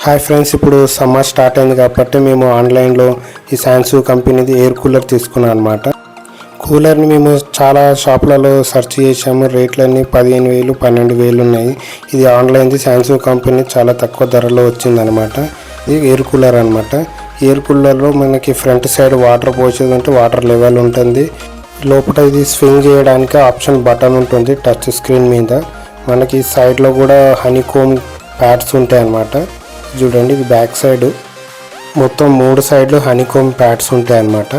Hi friends, ఇప్పుడు summer start అయింది కాబట్టి మేము ఆన్లైన్లో ఈ శాంసంగ్ కంపెనీది ఎయిర్ కూలర్ తీసుకున్నాం అనమాట. కూలర్ని మేము చాలా షాపులలో సెర్చ్ చేసాము. రేట్లన్నీ 15,000 12,000 ఉన్నాయి. ఇది ఆన్లైన్ది శాంసంగ్ కంపెనీ చాలా తక్కువ ధరలో వచ్చిందనమాట. ఇది ఎయిర్ కూలర్ అనమాట. ఎయిర్ కూలర్లో మనకి ఫ్రంట్ సైడ్ వాటర్ పోసేది ఉంటే వాటర్ లెవెల్ ఉంటుంది. లోపల ఇది స్వింగ్ చేయడానికి ఆప్షన్ బటన్ ఉంటుంది టచ్ స్క్రీన్ మీద. మనకి సైడ్లో కూడా హనీకోమ్ ప్యాడ్స్ ఉంటాయి అన్నమాట. చూడండి, ఇది బ్యాక్ సైడ్ మొత్తం 3 సైడ్లు హనీకోమ్ ప్యాడ్స్ ఉంటాయి అన్నమాట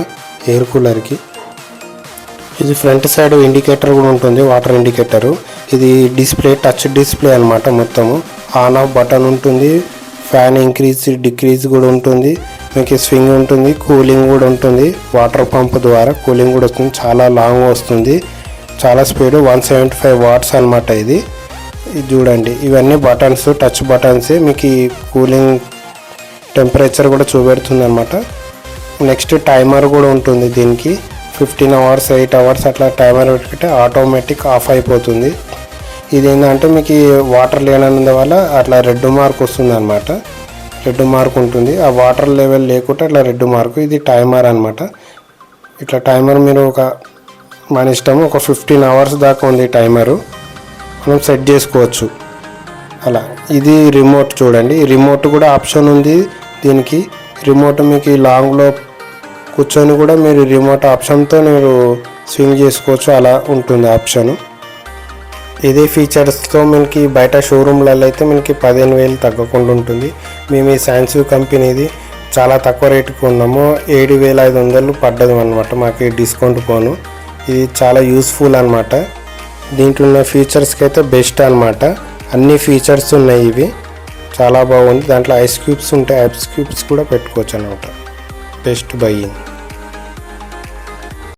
ఎయిర్ కూలర్కి. ఇది ఫ్రంట్ సైడ్ ఇండికేటర్ కూడా ఉంటుంది, వాటర్ ఇండికేటరు. ఇది డిస్ప్లే టచ్ డిస్ప్లే అనమాట. మొత్తము ఆన్ ఆఫ్ బటన్ ఉంటుంది, ఫ్యాన్ ఇంక్రీజ్ డిక్రీజ్ కూడా ఉంటుంది, మీకు స్వింగ్ ఉంటుంది, కూలింగ్ కూడా ఉంటుంది. వాటర్ పంప్ ద్వారా కూలింగ్ కూడా వస్తుంది, చాలా లాంగ్ వస్తుంది, చాలా స్పీడ్ 175 వాట్స్ అనమాట. ఇది చూడండి, ఇవన్నీ బటన్స్ టచ్ బటన్స్. మీకు ఈ కూలింగ్ టెంపరేచర్ కూడా చూపెడుతుంది అనమాట. నెక్స్ట్ టైమర్ కూడా ఉంటుంది దీనికి. 15 అవర్స్ 8 అవర్స్ అట్లా టైమర్ పెట్టుకుంటే ఆటోమేటిక్ ఆఫ్ అయిపోతుంది. ఇది ఏంటంటే మీకు వాటర్ లేనందువల్ల అట్లా రెడ్ మార్క్ వస్తుంది అనమాట. రెడ్ మార్క్ ఉంటుంది. ఆ వాటర్ లెవెల్ లేకుంటే అట్లా రెడ్ మార్క్. ఇది టైమర్ అనమాట. ఇట్లా టైమర్ మీరు మన ఇష్టం, ఒక 15 అవర్స్ దాకా ఉంది టైమరు, మనం సెట్ చేసుకోవచ్చు అలా. ఇది రిమోట్ చూడండి, రిమోట్ కూడా ఆప్షన్ ఉంది దీనికి. రిమోట్ మీకు లాంగ్లో కూర్చొని కూడా మీరు రిమోట్ ఆప్షన్తో మీరు స్వింగ్ చేసుకోవచ్చు, అలా ఉంటుంది ఆప్షను. ఇదే ఫీచర్స్తో మనకి బయట షోరూమ్లలో అయితే మనకి 15,000 తగ్గకుండా ఉంటుంది. మేము ఈ శాంసంగ్ కంపెనీది చాలా తక్కువ రేటుకి ఉన్నాము. 7,500 పడ్డది అనమాట మాకు డిస్కౌంట్ పోను. ఇది చాలా యూస్ఫుల్ అనమాట. దీంట్లో ఉన్న ఫీచర్స్కి అయితే బెస్ట్ అనమాట. అన్ని ఫీచర్స్ ఉన్నాయి, ఇవి చాలా బాగుంది. దాంట్లో ఐస్ క్యూబ్స్ ఉంటాయి, ఐస్ క్యూబ్స్ కూడా పెట్టుకోవచ్చు అనమాట. Best buying.